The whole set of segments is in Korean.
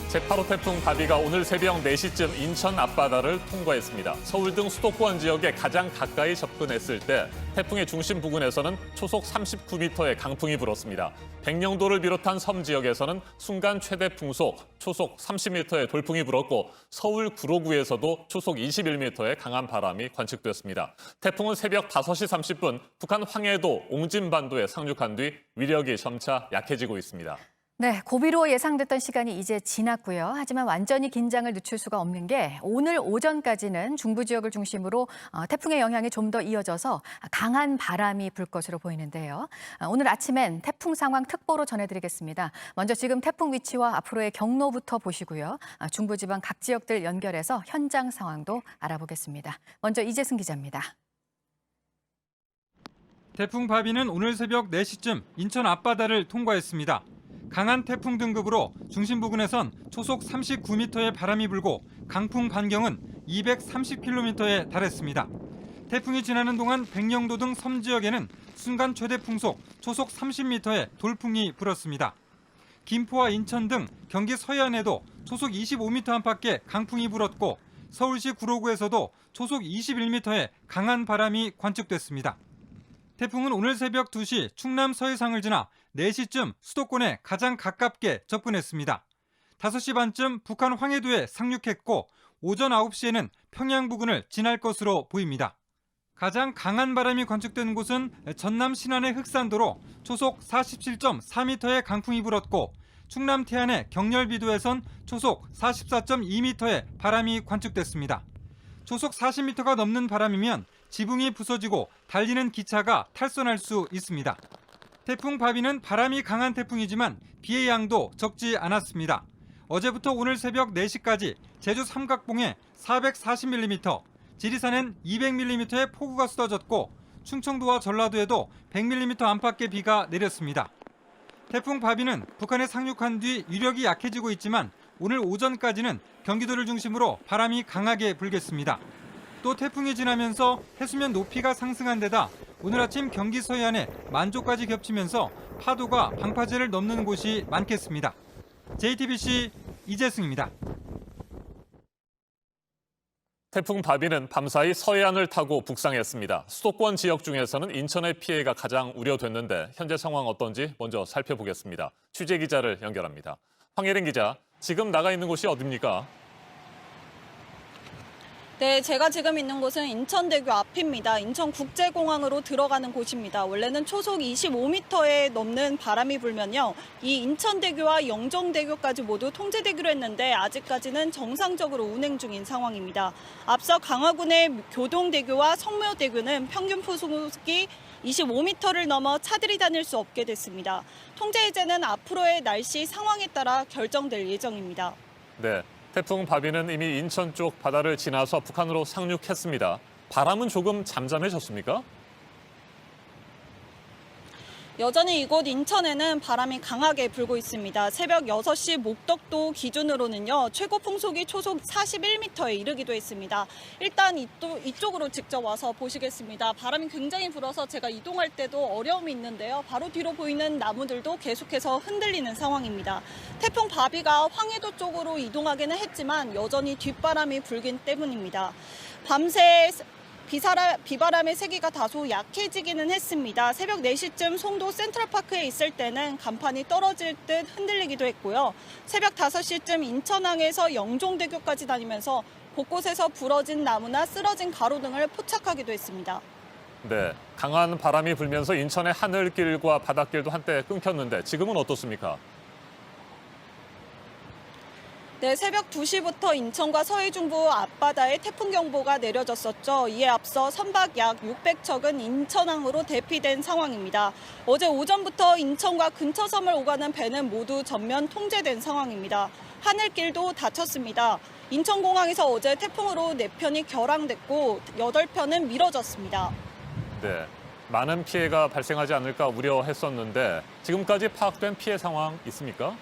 제8호 태풍 바비가 오늘 새벽 4시쯤 인천 앞바다를 통과했습니다. 서울 등 수도권 지역에 가장 가까이 접근했을 때 태풍의 중심 부근에서는 초속 39m의 강풍이 불었습니다. 백령도를 비롯한 섬 지역에서는 순간 최대 풍속 초속 30m의 돌풍이 불었고 서울 구로구에서도 초속 21m의 강한 바람이 관측됐습니다. 태풍은 새벽 5시 30분 북한 황해도 옹진반도에 상륙한 뒤 위력이 점차 약해지고 있습니다. 네, 고비로 예상됐던 시간이 이제 지났고요. 하지만 완전히 긴장을 늦출 수가 없는 게 오늘 오전까지는 중부 지역을 중심으로 태풍의 영향이 좀 더 이어져서 강한 바람이 불 것으로 보이는데요. 오늘 아침엔 태풍 상황 특보로 전해드리겠습니다. 먼저 지금 태풍 위치와 앞으로의 경로부터 보시고요. 중부지방 각 지역들 연결해서 현장 상황도 알아보겠습니다. 먼저 이재승 기자입니다. 태풍 바비는 오늘 새벽 4시쯤 인천 앞바다를 통과했습니다. 강한 태풍 등급으로 중심 부근에선 초속 39m의 바람이 불고 강풍 반경은 230km에 달했습니다. 태풍이 지나는 동안 백령도 등 섬 지역에는 순간 최대 풍속 초속 30m의 돌풍이 불었습니다. 김포와 인천 등 경기 서해안에도 초속 25m 안팎의 강풍이 불었고 서울시 구로구에서도 초속 21m의 강한 바람이 관측됐습니다. 태풍은 오늘 새벽 2시 충남 서해상을 지나 4시쯤 수도권에 가장 가깝게 접근했습니다. 5시 반쯤 북한 황해도에 상륙했고 오전 9시에는 평양 부근을 지날 것으로 보입니다. 가장 강한 바람이 관측된 곳은 전남 신안의 흑산도로 초속 47.4m의 강풍이 불었고 충남 태안의 경렬비도에선 초속 44.2m의 바람이 관측됐습니다. 초속 40m가 넘는 바람이면 지붕이 부서지고 달리는 기차가 탈선할 수 있습니다. 태풍 바비는 바람이 강한 태풍이지만 비의 양도 적지 않았습니다. 어제부터 오늘 새벽 4시까지 제주 삼각봉에 440mm, 지리산엔 200mm의 폭우가 쏟아졌고 충청도와 전라도에도 100mm 안팎의 비가 내렸습니다. 태풍 바비는 북한에 상륙한 뒤 위력이 약해지고 있지만 오늘 오전까지는 경기도를 중심으로 바람이 강하게 불겠습니다. 또 태풍이 지나면서 해수면 높이가 상승한 데다 오늘 아침 경기 서해안에 만조까지 겹치면서 파도가 방파제를 넘는 곳이 많겠습니다. JTBC 이재승입니다. 태풍 바비는 밤사이 서해안을 타고 북상했습니다. 수도권 지역 중에서는 인천의 피해가 가장 우려됐는데 현재 상황 어떤지 먼저 살펴보겠습니다. 취재 기자를 연결합니다. 황예린 기자, 지금 나가 있는 곳이 어디입니까? 네, 제가 지금 있는 곳은 인천대교 앞입니다. 인천국제공항으로 들어가는 곳입니다. 원래는 초속 25m에 넘는 바람이 불면요. 이 인천대교와 영종대교까지 모두 통제되기로 했는데 아직까지는 정상적으로 운행 중인 상황입니다. 앞서 강화군의 교동대교와 성묘대교는 평균 풍속이 25m를 넘어 차들이 다닐 수 없게 됐습니다. 통제 해제는 앞으로의 날씨 상황에 따라 결정될 예정입니다. 네. 태풍 바비는 이미 인천 쪽 바다를 지나서 북한으로 상륙했습니다. 바람은 조금 잠잠해졌습니까? 여전히 이곳 인천에는 바람이 강하게 불고 있습니다. 새벽 6시 목덕도 기준으로는요. 최고 풍속이 초속 41m에 이르기도 했습니다. 일단 이쪽으로 직접 와서 보시겠습니다. 바람이 굉장히 불어서 제가 이동할 때도 어려움이 있는데요. 바로 뒤로 보이는 나무들도 계속해서 흔들리는 상황입니다. 태풍 바비가 황해도 쪽으로 이동하기는 했지만 여전히 뒷바람이 불긴 때문입니다. 밤새 비바람의 세기가 다소 약해지기는 했습니다. 새벽 4시쯤 송도 센트럴파크에 있을 때는 간판이 떨어질 듯 흔들리기도 했고요. 새벽 5시쯤 인천항에서 영종대교까지 다니면서 곳곳에서 부러진 나무나 쓰러진 가로등을 포착하기도 했습니다. 네, 강한 바람이 불면서 인천의 하늘길과 바닷길도 한때 끊겼는데 지금은 어떻습니까? 네, 새벽 2시부터 인천과 서해중부 앞바다에 태풍 경보가 내려졌었죠. 이에 앞서 선박 약 600척은 인천항으로 대피된 상황입니다. 어제 오전부터 인천과 근처 섬을 오가는 배는 모두 전면 통제된 상황입니다. 하늘길도 닫혔습니다. 인천공항에서 어제 태풍으로 4편이 결항됐고 8편은 미뤄졌습니다. 네, 많은 피해가 발생하지 않을까 우려했었는데 지금까지 파악된 피해 상황 있습니까?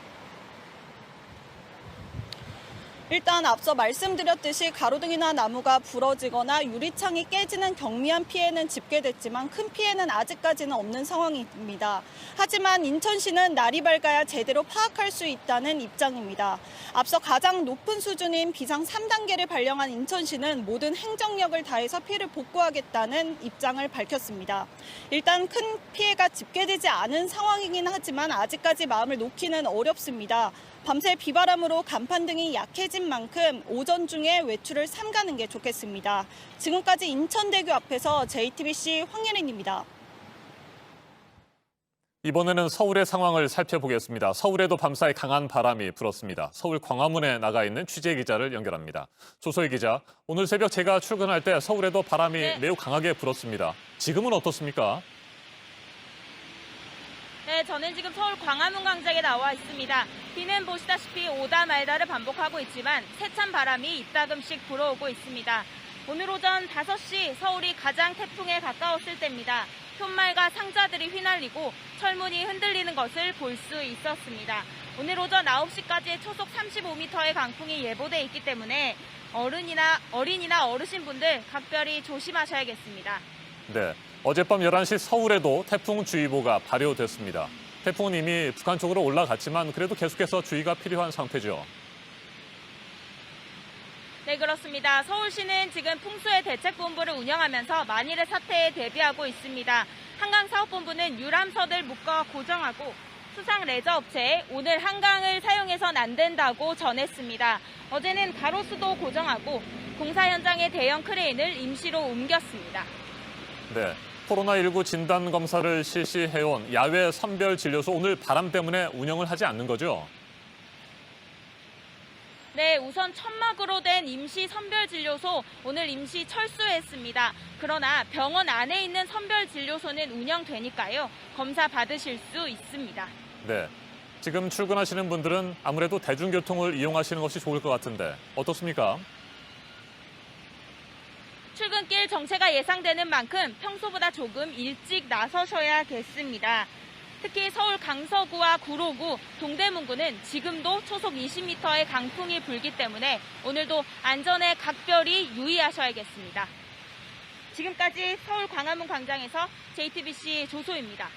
일단 앞서 말씀드렸듯이 가로등이나 나무가 부러지거나 유리창이 깨지는 경미한 피해는 집계됐지만 큰 피해는 아직까지는 없는 상황입니다. 하지만 인천시는 날이 밝아야 제대로 파악할 수 있다는 입장입니다. 앞서 가장 높은 수준인 비상 3단계를 발령한 인천시는 모든 행정력을 다해서 피해를 복구하겠다는 입장을 밝혔습니다. 일단 큰 피해가 집계되지 않은 상황이긴 하지만 아직까지 마음을 놓기는 어렵습니다. 밤새 비바람으로 간판 등이 약해진 만큼 오전 중에 외출을 삼가는 게 좋겠습니다. 지금까지 인천대교 앞에서 JTBC 황예린입니다. 이번에는 서울의 상황을 살펴보겠습니다. 서울에도 밤사이 강한 바람이 불었습니다. 서울 광화문에 나가 있는 취재 기자를 연결합니다. 조소희 기자, 오늘 새벽 제가 출근할 때 서울에도 바람이 매우 강하게 불었습니다. 지금은 어떻습니까? 네, 저는 지금 서울 광화문 광장에 나와 있습니다. 비는 보시다시피 오다 말다를 반복하고 있지만 세찬 바람이 이따금씩 불어오고 있습니다. 오늘 오전 5시 서울이 가장 태풍에 가까웠을 때입니다. 푯말과 상자들이 휘날리고 철문이 흔들리는 것을 볼 수 있었습니다. 오늘 오전 9시까지 초속 35m의 강풍이 예보돼 있기 때문에 어린이나 어르신분들 각별히 조심하셔야겠습니다. 네, 어젯밤 11시 서울에도 태풍주의보가 발효됐습니다. 태풍은 이미 북한 쪽으로 올라갔지만 그래도 계속해서 주의가 필요한 상태죠. 네, 그렇습니다. 서울시는 지금 풍수의 대책본부를 운영하면서 만일의 사태에 대비하고 있습니다. 한강사업본부는 유람선을 묶어 고정하고 수상 레저 업체에 오늘 한강을 사용해선 안 된다고 전했습니다. 어제는 가로수도 고정하고 공사 현장에 대형 크레인을 임시로 옮겼습니다. 네, 코로나19 진단검사를 실시해온 야외 선별진료소 오늘 바람 때문에 운영을 하지 않는 거죠? 네, 우선 천막으로 된 임시 선별진료소 오늘 임시 철수했습니다. 그러나 병원 안에 있는 선별진료소는 운영되니까요. 검사 받으실 수 있습니다. 네, 지금 출근하시는 분들은 아무래도 대중교통을 이용하시는 것이 좋을 것 같은데 어떻습니까? 출근길 정체가 예상되는 만큼 평소보다 조금 일찍 나서셔야겠습니다. 특히 서울 강서구와 구로구, 동대문구는 지금도 초속 20m의 강풍이 불기 때문에 오늘도 안전에 각별히 유의하셔야겠습니다. 지금까지 서울 광화문 광장에서 JTBC 조소입니다.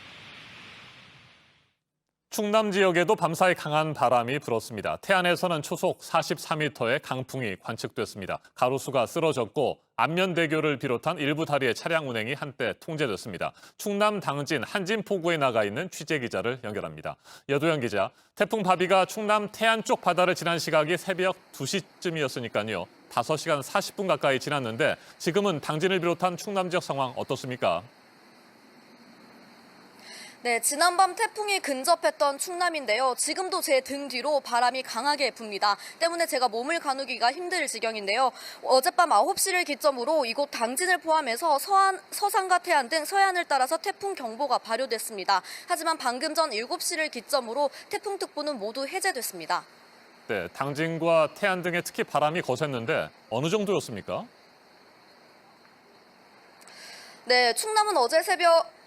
충남 지역에도 밤사이 강한 바람이 불었습니다. 태안에서는 초속 44m의 강풍이 관측됐습니다. 가로수가 쓰러졌고 안면대교를 비롯한 일부 다리의 차량 운행이 한때 통제됐습니다. 충남 당진 한진포구에 나가 있는 취재기자를 연결합니다. 여도현 기자, 태풍 바비가 충남 태안 쪽 바다를 지난 시각이 새벽 2시쯤이었으니까요. 5시간 40분 가까이 지났는데 지금은 당진을 비롯한 충남 지역 상황 어떻습니까? 네, 지난밤 태풍이 근접했던 충남인데요. 지금도 제 등 뒤로 바람이 강하게 붑니다. 때문에 제가 몸을 가누기가 힘들 지경인데요. 어젯밤 9시를 기점으로 이곳 당진을 포함해서 서산과 태안 등 서해안을 따라서 태풍 경보가 발효됐습니다. 하지만 방금 전 7시를 기점으로 태풍특보는 모두 해제됐습니다. 네, 당진과 태안 등에 특히 바람이 거셌는데 어느 정도였습니까? 네, 충남은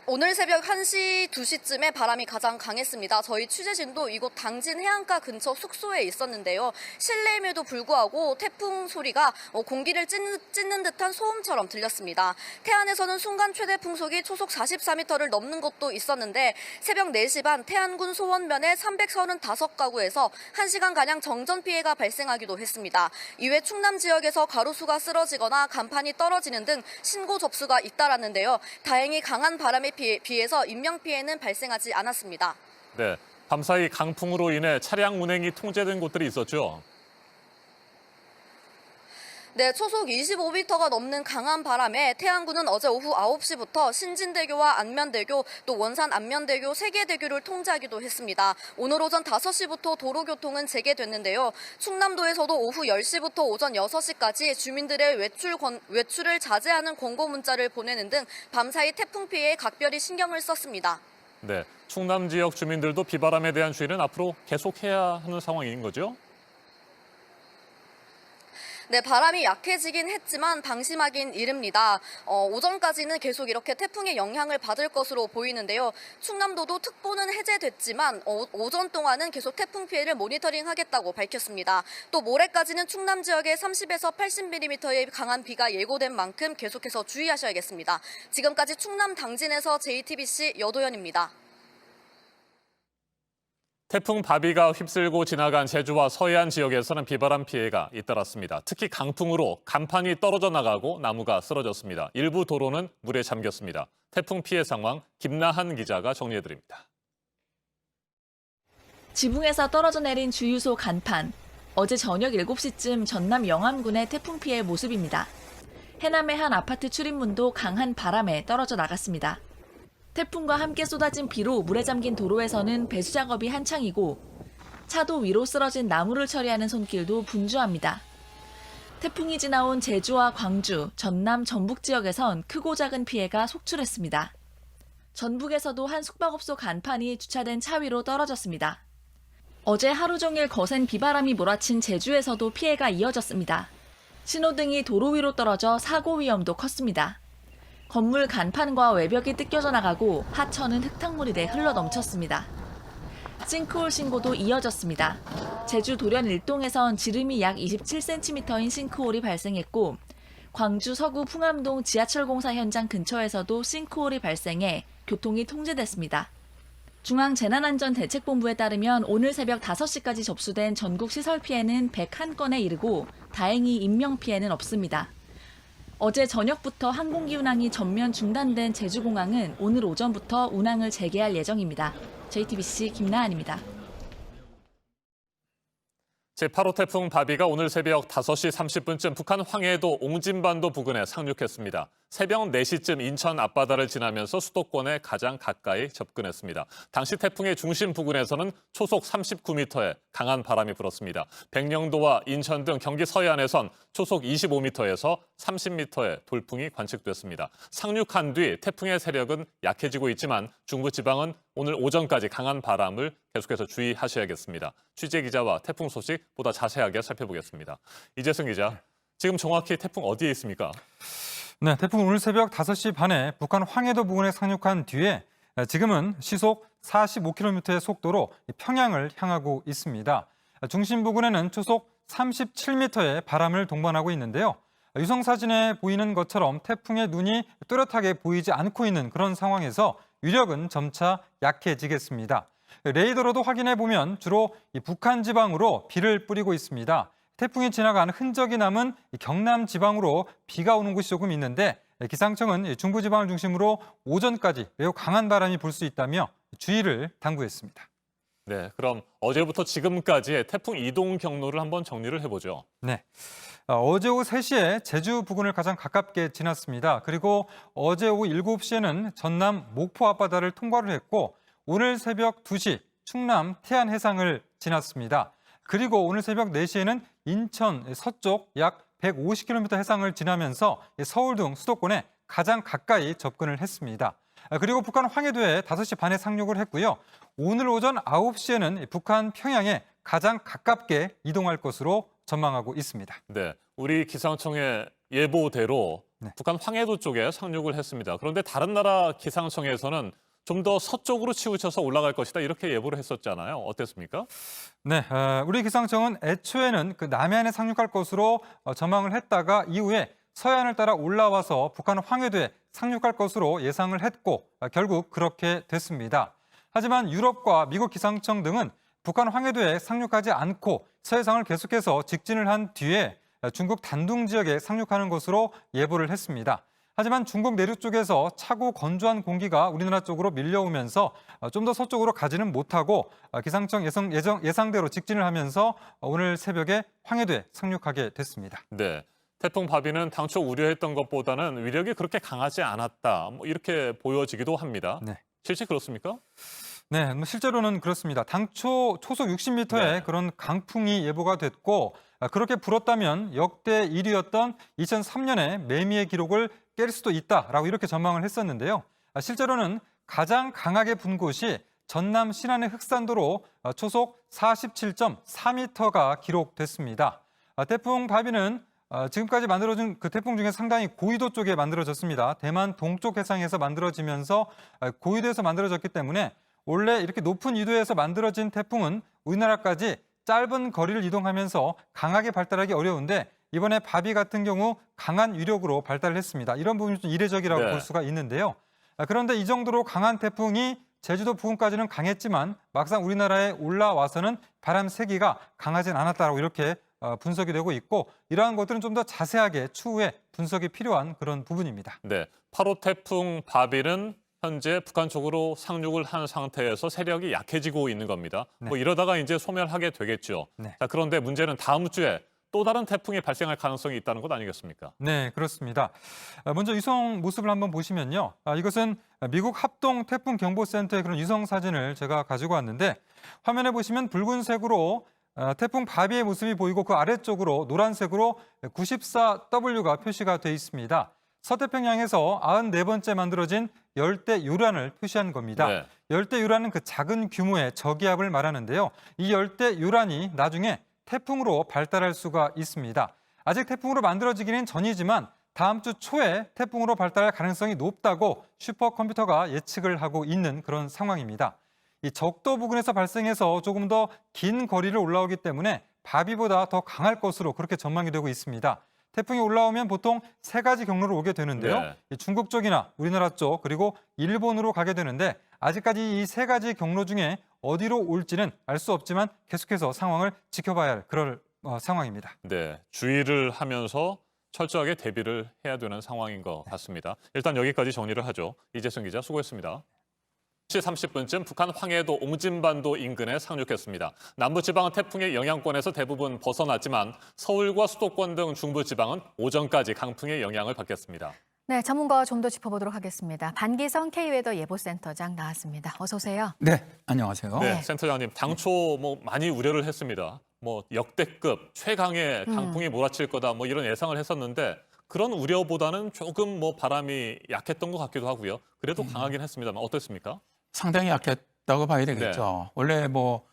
오늘 새벽 1시, 2시쯤에 바람이 가장 강했습니다. 저희 취재진도 이곳 당진 해안가 근처 숙소에 있었는데요. 실내임에도 불구하고 태풍 소리가 공기를 찢는 듯한 소음처럼 들렸습니다. 태안에서는 순간 최대 풍속이 초속 44m를 넘는 곳도 있었는데 새벽 4시 반 태안군 소원면의 335가구에서 1시간가량 정전 피해가 발생하기도 했습니다. 이외 충남 지역에서 가로수가 쓰러지거나 간판이 떨어지는 등 신고 접수가 잇따랐는데요. 다행히 강한 바람에 비해서 인명피해는 발생하지 않았습니다. 네, 밤사이 강풍으로 인해 차량 운행이 통제된 곳들이 있었죠. 네, 초속 25m가 넘는 강한 바람에 태안군은 어제 오후 9시부터 신진대교와 안면대교, 또 원산 안면대교, 세계대교를 통제하기도 했습니다. 오늘 오전 5시부터 도로교통은 재개됐는데요. 충남도에서도 오후 10시부터 오전 6시까지 주민들의 외출을 자제하는 권고 문자를 보내는 등 밤사이 태풍 피해에 각별히 신경을 썼습니다. 네, 충남 지역 주민들도 비바람에 대한 주의는 앞으로 계속해야 하는 상황인 거죠? 네, 바람이 약해지긴 했지만 방심하긴 이릅니다. 오전까지는 계속 이렇게 태풍의 영향을 받을 것으로 보이는데요. 충남도도 특보는 해제됐지만 오전 동안은 계속 태풍 피해를 모니터링하겠다고 밝혔습니다. 또 모레까지는 충남 지역에 30에서 80mm의 강한 비가 예고된 만큼 계속해서 주의하셔야겠습니다. 지금까지 충남 당진에서 JTBC 여도연입니다. 태풍 바비가 휩쓸고 지나간 제주와 서해안 지역에서는 비바람 피해가 잇따랐습니다. 특히 강풍으로 간판이 떨어져 나가고 나무가 쓰러졌습니다. 일부 도로는 물에 잠겼습니다. 태풍 피해 상황 김나한 기자가 정리해드립니다. 지붕에서 떨어져 내린 주유소 간판. 어제 저녁 7시쯤 전남 영암군의 태풍 피해 모습입니다. 해남의 한 아파트 출입문도 강한 바람에 떨어져 나갔습니다. 태풍과 함께 쏟아진 비로 물에 잠긴 도로에서는 배수 작업이 한창이고 차도 위로 쓰러진 나무를 처리하는 손길도 분주합니다. 태풍이 지나온 제주와 광주, 전남, 전북 지역에선 크고 작은 피해가 속출했습니다. 전북에서도 한 숙박업소 간판이 주차된 차 위로 떨어졌습니다. 어제 하루 종일 거센 비바람이 몰아친 제주에서도 피해가 이어졌습니다. 신호등이 도로 위로 떨어져 사고 위험도 컸습니다. 건물 간판과 외벽이 뜯겨져 나가고 하천은 흙탕물이 돼 흘러 넘쳤습니다. 싱크홀 신고도 이어졌습니다. 제주 도련 일동에선 지름이 약 27cm인 싱크홀이 발생했고 광주 서구 풍암동 지하철 공사 현장 근처에서도 싱크홀이 발생해 교통이 통제됐습니다. 중앙재난안전대책본부에 따르면 오늘 새벽 5시까지 접수된 전국 시설 피해는 101건에 이르고 다행히 인명 피해는 없습니다. 어제 저녁부터 항공기 운항이 전면 중단된 제주공항은 오늘 오전부터 운항을 재개할 예정입니다. JTBC 김나한입니다. 제8호 태풍 바비가 오늘 새벽 5시 30분쯤 북한 황해도 옹진반도 부근에 상륙했습니다. 새벽 4시쯤 인천 앞바다를 지나면서 수도권에 가장 가까이 접근했습니다. 당시 태풍의 중심 부근에서는 초속 39m의 강한 바람이 불었습니다. 백령도와 인천 등 경기 서해안에선 초속 25m에서 30m의 돌풍이 관측됐습니다. 상륙한 뒤 태풍의 세력은 약해지고 있지만 중부지방은 오늘 오전까지 강한 바람을 계속해서 주의하셔야겠습니다. 취재 기자와 태풍 소식 보다 자세하게 살펴보겠습니다. 이재승 기자, 지금 정확히 태풍 어디에 있습니까? 네, 태풍 오늘 새벽 5시 반에 북한 황해도 부근에 상륙한 뒤에 지금은 시속 45km의 속도로 평양을 향하고 있습니다. 중심 부근에는 초속 37m의 바람을 동반하고 있는데요. 위성 사진에 보이는 것처럼 태풍의 눈이 뚜렷하게 보이지 않고 있는 그런 상황에서 위력은 점차 약해지겠습니다. 레이더로도 확인해 보면 주로 북한 지방으로 비를 뿌리고 있습니다. 태풍이 지나간 흔적이 남은 경남 지방으로 비가 오는 곳이 조금 있는데 기상청은 중부 지방을 중심으로 오전까지 매우 강한 바람이 불 수 있다며 주의를 당부했습니다. 네, 그럼 어제부터 지금까지의 태풍 이동 경로를 한번 정리를 해보죠. 네. 어제 오후 3시에 제주 부근을 가장 가깝게 지났습니다. 그리고 어제 오후 7시에는 전남 목포 앞바다를 통과를 했고 오늘 새벽 2시 충남 태안 해상을 지났습니다. 그리고 오늘 새벽 4시에는 인천 서쪽 약 150km 해상을 지나면서 서울 등 수도권에 가장 가까이 접근을 했습니다. 그리고 북한 황해도에 5시 반에 상륙을 했고요. 오늘 오전 9시에는 북한 평양에 가장 가깝게 이동할 것으로 전망하고 있습니다. 네, 우리 기상청의 예보대로 네. 북한 황해도 쪽에 상륙을 했습니다. 그런데 다른 나라 기상청에서는 좀 더 서쪽으로 치우쳐서 올라갈 것이다 이렇게 예보를 했었잖아요. 어땠습니까? 네, 우리 기상청은 애초에는 그 남해안에 상륙할 것으로 전망을 했다가 이후에 서해안을 따라 올라와서 북한 황해도에 상륙할 것으로 예상을 했고 결국 그렇게 됐습니다. 하지만 유럽과 미국 기상청 등은 북한 황해도에 상륙하지 않고 서해상을 계속해서 직진을 한 뒤에 중국 단둥 지역에 상륙하는 것으로 예보를 했습니다. 하지만 중국 내륙 쪽에서 차고 건조한 공기가 우리나라 쪽으로 밀려오면서 좀 더 서쪽으로 가지는 못하고 기상청 예상대로 직진을 하면서 오늘 새벽에 황해도에 상륙하게 됐습니다. 네, 태풍 바비는 당초 우려했던 것보다는 위력이 그렇게 강하지 않았다 이렇게 보여지기도 합니다. 네. 실제 그렇습니까? 네, 실제로는 그렇습니다. 당초 초속 60m의 네. 그런 강풍이 예보가 됐고 그렇게 불었다면 역대 1위였던 2003년의 매미의 기록을 깰 수도 있다라고 이렇게 전망을 했었는데요. 실제로는 가장 강하게 분 곳이 전남 신안의 흑산도로 초속 47.4m가 기록됐습니다. 태풍 바비는 지금까지 만들어진 그 태풍 중에 상당히 고위도 쪽에 만들어졌습니다. 대만 동쪽 해상에서 만들어지면서 고위도에서 만들어졌기 때문에 원래 이렇게 높은 위도에서 만들어진 태풍은 우리나라까지 짧은 거리를 이동하면서 강하게 발달하기 어려운데 이번에 바비 같은 경우 강한 위력으로 발달을 했습니다. 이런 부분이 좀 이례적이라고 네. 볼 수가 있는데요. 그런데 이 정도로 강한 태풍이 제주도 부근까지는 강했지만 막상 우리나라에 올라와서는 바람 세기가 강하진 않았다고 이렇게 분석이 되고 있고 이러한 것들은 좀 더 자세하게 추후에 분석이 필요한 그런 부분입니다. 네, 8호 태풍 바비는 현재 북한 쪽으로 상륙을 한 상태에서 세력이 약해지고 있는 겁니다. 네. 뭐 이러다가 이제 소멸하게 되겠죠. 네. 자, 그런데 문제는 다음 주에 또 다른 태풍이 발생할 가능성이 있다는 것 아니겠습니까? 네, 그렇습니다. 먼저 위성 모습을 한번 보시면요. 이것은 미국 합동 태풍 경보센터의 그런 위성 사진을 제가 가지고 왔는데 화면에 보시면 붉은색으로 태풍 바비의 모습이 보이고 그 아래쪽으로 노란색으로 94W가 표시가 돼 있습니다. 서태평양에서 94번째 만들어진 열대 요란을 표시한 겁니다. 네. 열대 요란은 그 작은 규모의 저기압을 말하는데요. 이 열대 요란이 나중에 태풍으로 발달할 수가 있습니다. 아직 태풍으로 만들어지기는 전이지만 다음 주 초에 태풍으로 발달할 가능성이 높다고 슈퍼컴퓨터가 예측을 하고 있는 그런 상황입니다. 이 적도 부근에서 발생해서 조금 더 긴 거리를 올라오기 때문에 바비보다 더 강할 것으로 그렇게 전망이 되고 있습니다. 태풍이 올라오면 보통 세 가지 경로로 오게 되는데요. 네. 이 중국 쪽이나 우리나라 쪽 그리고 일본으로 가게 되는데 아직까지 이 세 가지 경로 중에 어디로 올지는 알 수 없지만 계속해서 상황을 지켜봐야 할 그럴 상황입니다. 네, 주의를 하면서 철저하게 대비를 해야 되는 상황인 것 같습니다. 일단 여기까지 정리를 하죠. 이재승 기자 수고했습니다. 10시 30분쯤 북한 황해도 옹진반도 인근에 상륙했습니다. 남부지방은 태풍의 영향권에서 대부분 벗어났지만 서울과 수도권 등 중부지방은 오전까지 강풍의 영향을 받겠습니다. 네, 전문가와 좀 더 짚어보도록 하겠습니다. 반기성 K웨더 예보센터장 나왔습니다. 어서 오세요. 네, 안녕하세요. 네, 네. 센터장님, 당초 뭐 많이 우려를 했습니다. 뭐 역대급 최강의 강풍이 몰아칠 거다 뭐 이런 예상을 했었는데 그런 우려보다는 조금 뭐 바람이 약했던 것 같기도 하고요. 그래도 강하긴 했습니다만 어떻습니까? 상당히 약했다고 봐야 되겠죠. 원래 뭐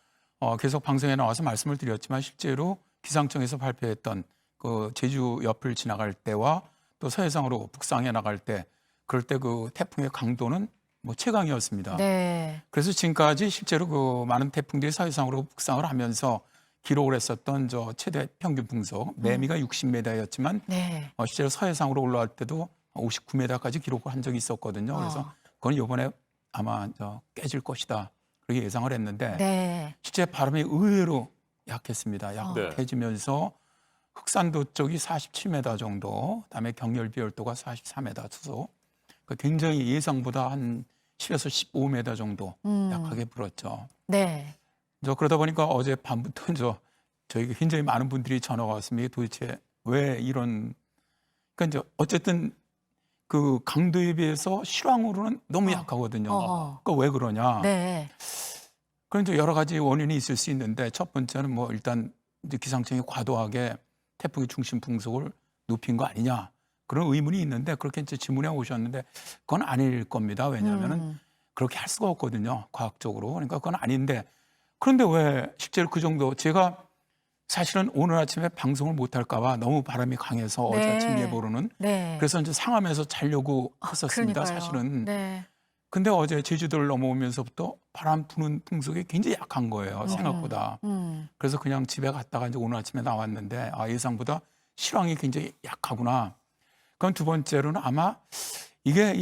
계속 방송에 나와서 말씀을 드렸지만 실제로 기상청에서 발표했던 그 제주 옆을 지나갈 때와 또 서해상으로 북상해 나갈 때 그럴 때 그 태풍의 강도는 뭐 최강이었습니다. 네. 그래서 지금까지 실제로 그 많은 태풍들이 서해상으로 북상을 하면서 기록을 했었던 저 최대 평균 풍속 매미가 60m였지만 네. 실제로 서해상으로 올라갈 때도 59m까지 기록을 한 적이 있었거든요. 그래서 그건 이번에 아마 깨질 것이다 그렇게 예상을 했는데 네. 실제 바람이 의외로 약했습니다. 약해지면서 흑산도 쪽이 47m 정도, 그다음에 경렬비열도가 44m 수소, 굉장히 예상보다 한 10에서 15m 정도 약하게 불었죠. 네. 그러다 보니까 어제 밤부터 저희가 굉장히 많은 분들이 전화가 왔습니다. 도대체 왜 이런, 그러니까 이제 어쨌든 그 강도에 비해서 실황으로는 너무 약하거든요. 그러니까 왜 그러냐? 네. 그런 이제 여러 가지 원인이 있을 수 있는데 첫 번째는 뭐 일단 이제 기상청이 과도하게 태풍의 중심 풍속을 높인 거 아니냐 그런 의문이 있는데 그렇게 이제 질문해 오셨는데 그건 아닐 겁니다. 왜냐하면은 그렇게 할 수가 없거든요. 과학적으로. 그러니까 그건 아닌데 그런데 왜 실제로 그 정도 제가 사실은 오늘 아침에 방송을 못 할까 봐 너무 바람이 강해서 어제 네. 아침 예보로는 네. 그래서 이제 상암에서 자려고 했었습니다. 그러니까요. 사실은. 네. 근데 어제 제주도를 넘어오면서부터 바람 부는 풍속이 굉장히 약한 거예요. 생각보다. 그래서 그냥 집에 갔다가 이제 오늘 아침에 나왔는데 예상보다 실황이 굉장히 약하구나. 그건 두 번째로는 아마 이게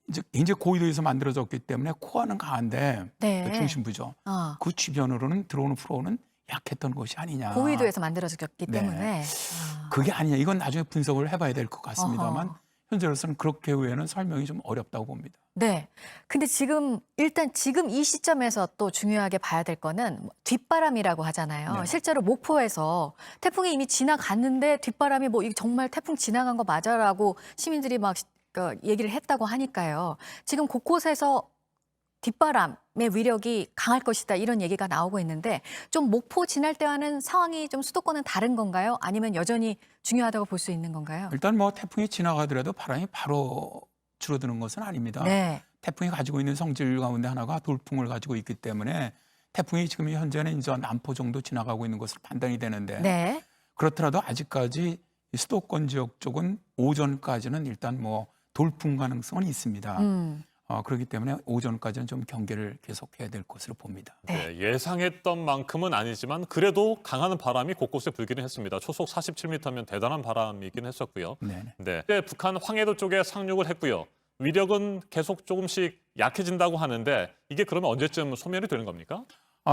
이제 굉장히 고위도에서 만들어졌기 때문에 코어는 강한데 네. 그 중심부죠. 그 주변으로는 들어오는 프로는 약했던 것이 아니냐. 고위도에서 만들어졌기 네. 때문에. 그게 아니냐. 이건 나중에 분석을 해봐야 될 것 같습니다만 현재로서는 그렇게 외에는 설명이 좀 어렵다고 봅니다. 네. 근데 일단 지금 이 시점에서 또 중요하게 봐야 될 거는 뒷바람이라고 하잖아요. 네. 실제로 목포에서 태풍이 이미 지나갔는데 뒷바람이 뭐 이게 정말 태풍 지나간 거 맞아라고 시민들이 막 얘기를 했다고 하니까요. 지금 곳곳에서 뒷바람의 위력이 강할 것이다 이런 얘기가 나오고 있는데 좀 목포 지날 때와는 상황이 좀 수도권은 다른 건가요? 아니면 여전히 중요하다고 볼 수 있는 건가요? 일단 뭐 태풍이 지나가더라도 바람이 바로 줄어드는 것은 아닙니다. 네. 태풍이 가지고 있는 성질 가운데 하나가 돌풍을 가지고 있기 때문에 태풍이 지금 현재는 이제 남포 정도 지나가고 있는 것으로 판단이 되는데 네. 그렇더라도 아직까지 이 수도권 지역 쪽은 오전까지는 일단 뭐 돌풍 가능성은 있습니다. 그렇기 때문에 오전까지는 좀 경계를 계속해야 될 것으로 봅니다. 네, 예상했던 만큼은 아니지만 그래도 강한 바람이 곳곳에 불기는 했습니다. 초속 47m면 대단한 바람이긴 했었고요. 네. 네, 북한 황해도 쪽에 상륙을 했고요. 위력은 계속 조금씩 약해진다고 하는데 이게 그러면 언제쯤 소멸이 되는 겁니까?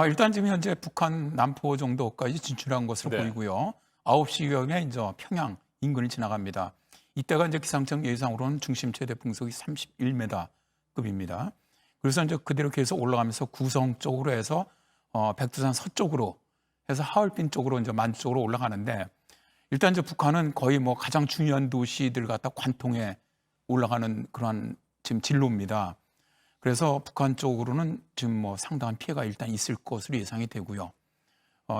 일단 지금 현재 북한 남포 정도까지 진출한 것으로 네. 보이고요. 9시경에 이제 평양 인근을 지나갑니다. 이때가 이제 기상청 예상으로는 중심 최대 풍속이 31m급입니다. 그래서 이제 그대로 계속 올라가면서 구성 쪽으로 해서 백두산 서쪽으로 해서 하얼빈 쪽으로 이제 만주 쪽으로 올라가는데 일단 이제 북한은 거의 뭐 가장 중요한 도시들 갖다 관통해 올라가는 그러한 지금 진로입니다. 그래서 북한 쪽으로는 지금 뭐 상당한 피해가 일단 있을 것으로 예상이 되고요.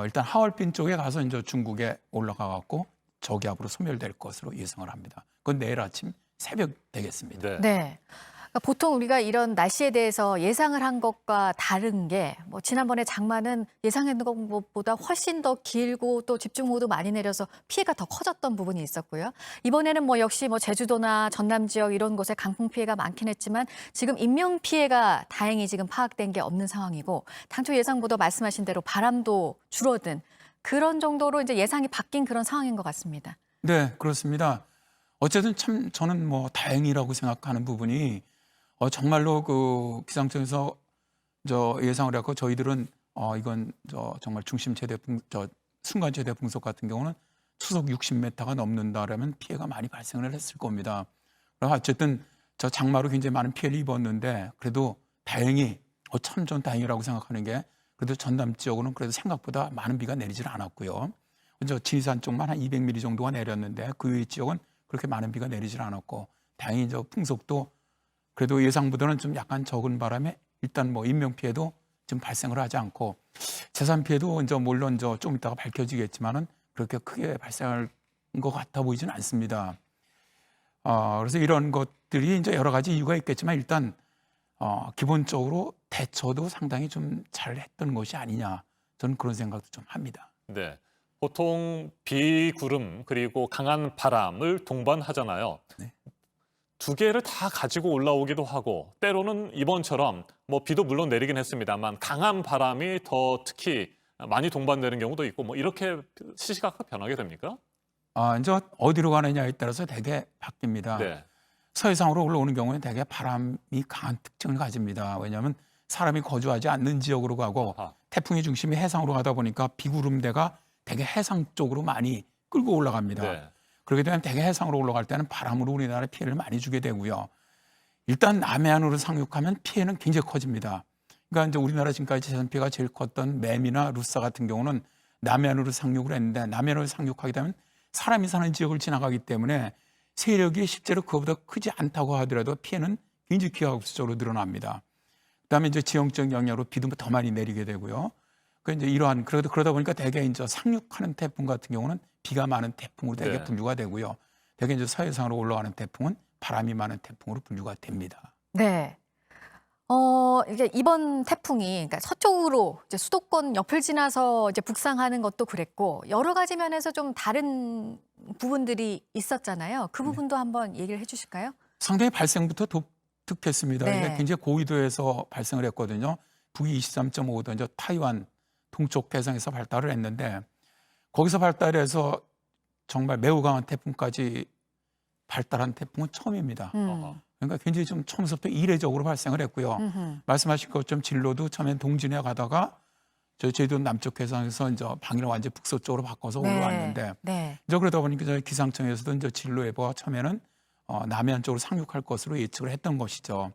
일단 하얼빈 쪽에 가서 이제 중국에 올라가 갖고 저기압으로 소멸될 것으로 예상을 합니다. 그건 내일 아침 새벽 되겠습니다. 네. 네. 그러니까 보통 우리가 이런 날씨에 대해서 예상을 한 것과 다른 게 뭐 지난번에 장마는 예상했던 것보다 훨씬 더 길고 또 집중호우도 많이 내려서 피해가 더 커졌던 부분이 있었고요. 이번에는 뭐 역시 뭐 제주도나 전남 지역 이런 곳에 강풍 피해가 많긴 했지만 지금 인명 피해가 다행히 지금 파악된 게 없는 상황이고 당초 예상보다 말씀하신 대로 바람도 줄어든 그런 정도로 이제 예상이 바뀐 그런 상황인 것 같습니다. 네, 그렇습니다. 어쨌든 참 저는 뭐 다행이라고 생각하는 부분이 정말로 그 기상청에서 예상을 했고 저희들은 이건 정말 중심 최대 순간 최대 풍속 같은 경우는 초속 60m가 넘는다라면 피해가 많이 발생을 했을 겁니다. 그래서 어쨌든 저 장마로 굉장히 많은 피해를 입었는데 그래도 다행히 참 전 다행이라고 생각하는 게 그래도 전남 지역으로는 그래도 생각보다 많은 비가 내리질 않았고요. 저 지리산 쪽만 한 200mm 정도가 내렸는데 그 외 지역은 그렇게 많은 비가 내리질 않았고 다행히 저 풍속도 그래도 예상보다는 좀 약간 적은 바람에 일단 뭐 인명 피해도 좀 발생을 하지 않고 재산 피해도 이제 물론 좀 이따가 밝혀지겠지만은 그렇게 크게 발생할 것 같아 보이지는 않습니다. 그래서 이런 것들이 이제 여러 가지 이유가 있겠지만 일단 기본적으로 대처도 상당히 좀 잘했던 것이 아니냐 저는 그런 생각도 좀 합니다. 네. 보통 비, 구름 그리고 강한 바람을 동반하잖아요. 네. 두 개를 다 가지고 올라오기도 하고 때로는 이번처럼 뭐 비도 물론 내리긴 했습니다만 강한 바람이 더 특히 많이 동반되는 경우도 있고 뭐 이렇게 시시각각 변하게 됩니까? 이제 어디로 가느냐에 따라서 되게 바뀝니다. 네. 서해상으로 올라오는 경우에는 되게 바람이 강한 특징을 가집니다. 왜냐하면 사람이 거주하지 않는 지역으로 가고 아하. 태풍의 중심이 해상으로 가다 보니까 비구름대가 되게 해상 쪽으로 많이 끌고 올라갑니다. 네. 그렇게 되면 대개 해상으로 올라갈 때는 바람으로 우리나라에 피해를 많이 주게 되고요. 일단 남해안으로 상륙하면 피해는 굉장히 커집니다. 그러니까 이제 우리나라 지금까지 재산 피해가 제일 컸던 매미나 루사 같은 경우는 남해안으로 상륙을 했는데 남해안으로 상륙하게 되면 사람이 사는 지역을 지나가기 때문에 세력이 실제로 그거보다 크지 않다고 하더라도 피해는 굉장히 기하급수적으로 늘어납니다. 그다음에 이제 지형적 영향으로 비도 더 많이 내리게 되고요. 그 이제 그러다 보니까 대개 이제 상륙하는 태풍 같은 경우는 비가 많은 태풍으로 대개 네. 분류가 되고요. 대개 이제 서해상으로 올라가는 태풍은 바람이 많은 태풍으로 분류가 됩니다. 네. 이게 이번 태풍이 그러니까 서쪽으로 이제 수도권 옆을 지나서 이제 북상하는 것도 그랬고 여러 가지 면에서 좀 다른 부분들이 있었잖아요. 그 부분도 한번 얘기를 해주실까요? 상당히 발생부터 독특했습니다. 네. 이게 굉장히 고위도에서 발생을 했거든요. 북위 23.5도 이제 타이완 동쪽 해상에서 발달을 했는데 거기서 발달해서 정말 매우 강한 태풍까지 발달한 태풍은 처음입니다. 그러니까 굉장히 좀 처음부터 이례적으로 발생을 했고요. 말씀하신 것처럼 진로도 처음엔 동진해 가다가 제주도 남쪽 해상에서 이제 방위를 완전 북서쪽으로 바꿔서 올라왔는데 네. 이제 그러다 보니까 저희 기상청에서도 이제 진로 예보가 처음에는 남해안 쪽으로 상륙할 것으로 예측을 했던 것이죠.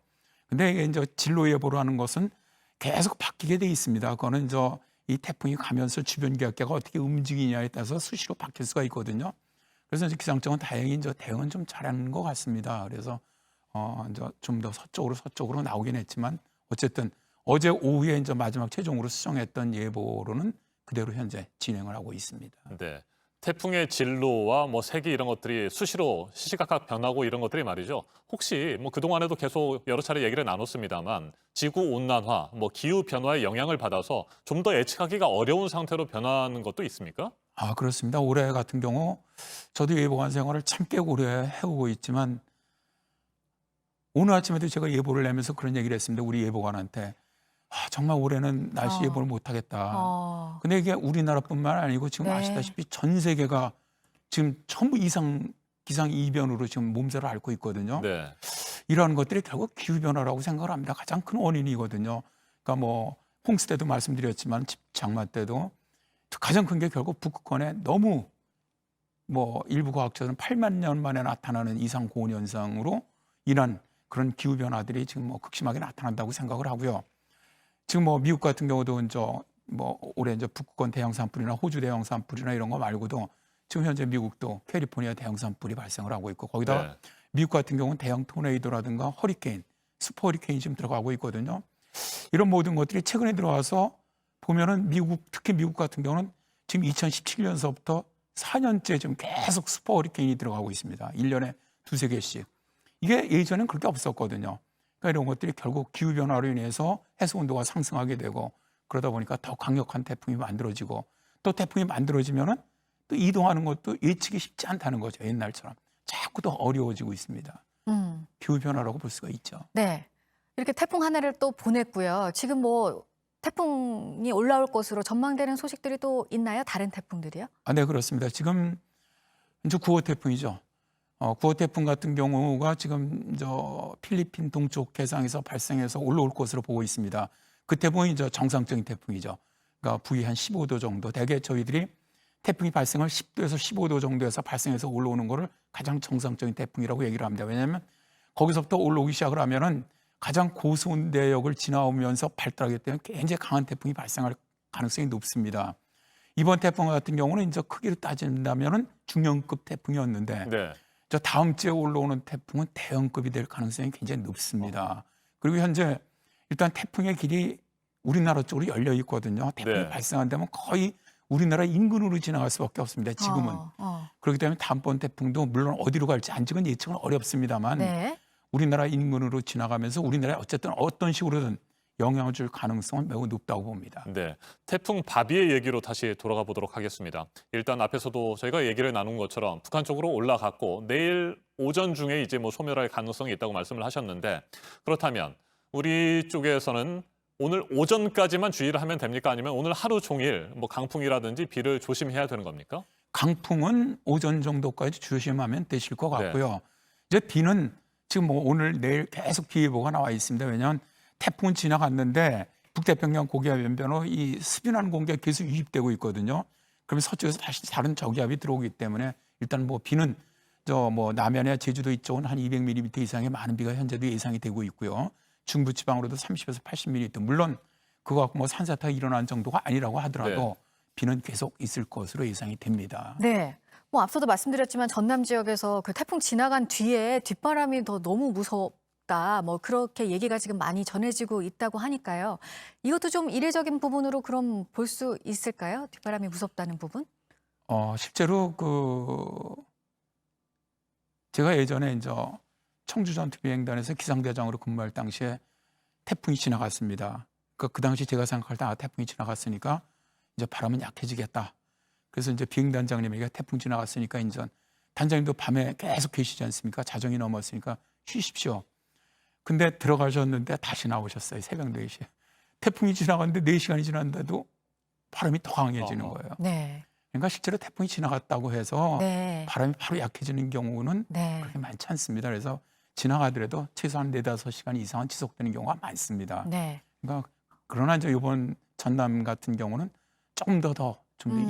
근데 이게 이제 진로 예보로 하는 것은 계속 바뀌게 돼 있습니다. 그거는 이 태풍이 가면서 주변 기압계가 어떻게 움직이냐에 따라서 수시로 바뀔 수가 있거든요. 그래서 이제 기상청은 다행히 이제 대응은 좀 잘하는 것 같습니다. 그래서 이제 좀 더 서쪽으로 나오긴 했지만 어쨌든 어제 오후에 이제 마지막 최종으로 수정했던 예보로는 그대로 현재 진행을 하고 있습니다. 네. 태풍의 진로와 뭐 세기 이런 것들이 수시로 시시각각 변하고 이런 것들이 말이죠. 혹시 뭐 그동안에도 계속 여러 차례 얘기를 나눴습니다만 지구 온난화, 뭐 기후 변화의 영향을 받아서 좀 더 예측하기가 어려운 상태로 변하는 것도 있습니까? 아, 그렇습니다. 올해 같은 경우 저도 예보관 생활을 참 꽤 오래 해오고 있지만 오늘 아침에도 제가 예보를 내면서 그런 얘기를 했습니다. 우리 예보관한테. 아, 정말 올해는 날씨 예보를 못하겠다. 근데 이게 우리나라뿐만 아니고 지금 네. 아시다시피 전 세계가 지금 전부 기상 이변으로 지금 몸살을 앓고 있거든요. 네. 이러한 것들이 결국 기후변화라고 생각을 합니다. 가장 큰 원인이거든요. 그러니까 뭐 홍수 때도 말씀드렸지만 장마 때도 가장 큰 게 결국 북극권에 너무 뭐 일부 과학자들은 8만 년 만에 나타나는 이상 고온 현상으로 인한 그런 기후 변화들이 지금 뭐 극심하게 나타난다고 생각을 하고요. 지금 뭐 미국 같은 경우도 뭐 올해 북극권 대형 산불이나 호주 대형 산불이나 이런 거 말고도 지금 현재 미국도 캘리포니아 대형 산불이 발생을 하고 있고 거기다가 네. 미국 같은 경우는 대형 토네이도라든가 허리케인, 슈퍼 허리케인이 지금 들어가고 있거든요. 이런 모든 것들이 최근에 들어와서 보면은 특히 미국 같은 경우는 지금 2017년서부터 4년째 지금 계속 슈퍼 허리케인이 들어가고 있습니다. 1년에 두세 개씩. 이게 예전엔 그렇게 없었거든요. 그러니까 이런 것들이 결국 기후변화로 인해서 해수 온도가 상승하게 되고 그러다 보니까 더 강력한 태풍이 만들어지고 또 태풍이 만들어지면은 또 이동하는 것도 예측이 쉽지 않다는 거죠. 옛날처럼. 자꾸 더 어려워지고 있습니다. 기후변화라고 볼 수가 있죠. 네. 이렇게 태풍 하나를 또 보냈고요. 지금 뭐 태풍이 올라올 것으로 전망되는 소식들이 또 있나요? 다른 태풍들이요? 아, 네, 그렇습니다. 지금 이제 9호 태풍이죠. 9호 태풍 같은 경우가 지금 필리핀 동쪽 해상에서 발생해서 올라올 것으로 보고 있습니다. 그 태풍이 정상적인 태풍이죠. 그러니까 부위 한 15도 정도. 대개 저희들이 태풍이 발생을 10도에서 15도 정도에서 발생해서 올라오는 거를 가장 정상적인 태풍이라고 얘기를 합니다. 왜냐하면 거기서부터 올라오기 시작을 하면은 가장 고수온 대역을 지나오면서 발달하기 때문에 굉장히 강한 태풍이 발생할 가능성이 높습니다. 이번 태풍 같은 경우는 이제 크기로 따진다면은 중형급 태풍이었는데 네. 저 다음 주에 올라오는 태풍은 대형급이 될 가능성이 굉장히 높습니다. 그리고 현재 일단 태풍의 길이 우리나라 쪽으로 열려 있거든요. 태풍이 네. 발생한다면 거의 우리나라 인근으로 지나갈 수밖에 없습니다. 지금은. 그렇기 때문에 다음번 태풍도 물론 어디로 갈지 아직은 예측은 어렵습니다만 네. 우리나라 인근으로 지나가면서 우리나라에 어쨌든 어떤 식으로든 영향을 줄 가능성은 매우 높다고 봅니다. 네, 태풍 바비의 얘기로 다시 돌아가 보도록 하겠습니다. 일단 앞에서도 저희가 얘기를 나눈 것처럼 북한 쪽으로 올라갔고 내일 오전 중에 이제 뭐 소멸할 가능성이 있다고 말씀을 하셨는데 그렇다면 우리 쪽에서는 오늘 오전까지만 주의를 하면 됩니까? 아니면 오늘 하루 종일 뭐 강풍이라든지 비를 조심해야 되는 겁니까? 강풍은 오전 정도까지 조심하면 되실 것 같고요. 이제 비는 지금 뭐 오늘 내일 계속 비 예보가 나와 있습니다. 왜냐하면 태풍은 지나갔는데 북태평양 고기압 변변으로 이 스빈한 공기가 계속 유입되고 있거든요. 그러면 서쪽에서 다시 다른 저기압이 들어오기 때문에 일단 뭐 비는 뭐 남해나 제주도 이쪽은 한 200mm 이상의 많은 비가 현재도 예상이 되고 있고요. 중부지방으로도 30에서 80mm. 물론 그거 갖고 뭐 산사태가 일어난 정도가 아니라고 하더라도 비는 계속 있을 것으로 예상이 됩니다. 네. 뭐 앞서도 말씀드렸지만 전남 지역에서 그 태풍 지나간 뒤에 뒷바람이 더 너무 무섭다. 뭐 그렇게 얘기가 지금 많이 전해지고 있다고 하니까요. 이것도 좀 이례적인 부분으로 그럼 볼 수 있을까요? 뒷바람이 무섭다는 부분? 실제로 제가 예전에 이제 청주 전투비행단에서 기상대장으로 근무할 당시에 태풍이 지나갔습니다. 그 당시 제가 생각할 때 태풍이 지나갔으니까 이제 바람은 약해지겠다. 그래서 이제 비행단장님에게 태풍 지나갔으니까 이제 단장님도 밤에 계속 계시지 않습니까? 자정이 넘었으니까 쉬십시오. 근데 들어가셨는데 다시 나오셨어요. 새벽 4시에. 태풍이 지나갔는데 4시간이 지났는데도 바람이 더 강해지는 거예요. 네. 그러니까 실제로 태풍이 지나갔다고 해서 네. 바람이 바로 약해지는 경우는 네. 그렇게 많지 않습니다. 그래서 지나가더라도 최소한 4-5시간 이상은 지속되는 경우가 많습니다. 네. 그러니까 그러나 이제 이번 전남 같은 경우는 조금 더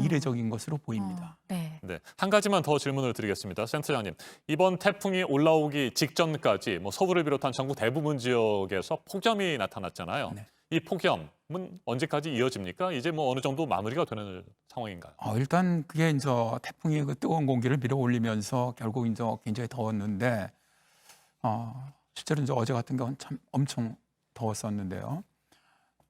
이례적인 것으로 보입니다. 네. 네, 한 가지만 더 질문을 드리겠습니다. 센터장님, 이번 태풍이 올라오기 직전까지 뭐 서울을 비롯한 전국 대부분 지역에서 폭염이 나타났잖아요. 네. 이 폭염은 언제까지 이어집니까? 이제 뭐 어느 정도 마무리가 되는 상황인가요? 일단 그게 이제 태풍이 그 뜨거운 공기를 밀어 올리면서 결국 이제 굉장히 더웠는데 실제로 이제 어제 같은 경우는 참 엄청 더웠었는데요.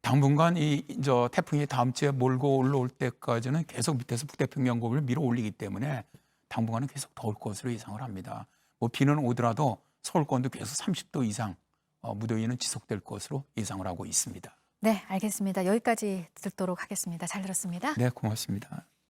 당분간 이제 태풍이 다음 주에 몰고 올라올 때까지는 계속 밑에서 북태평양 고기를 밀어 올리기 때문에 당분간은 계속 더울 것으로 예상을 합니다. 뭐 비는 오더라도 서울권도 계속 30도 이상 무더위는 지속될 것으로 예상을 하고 있습니다. 네, 알겠습니다. 여기까지 듣도록 하겠습니다. 잘 들었습니다. 네, 고맙습니다.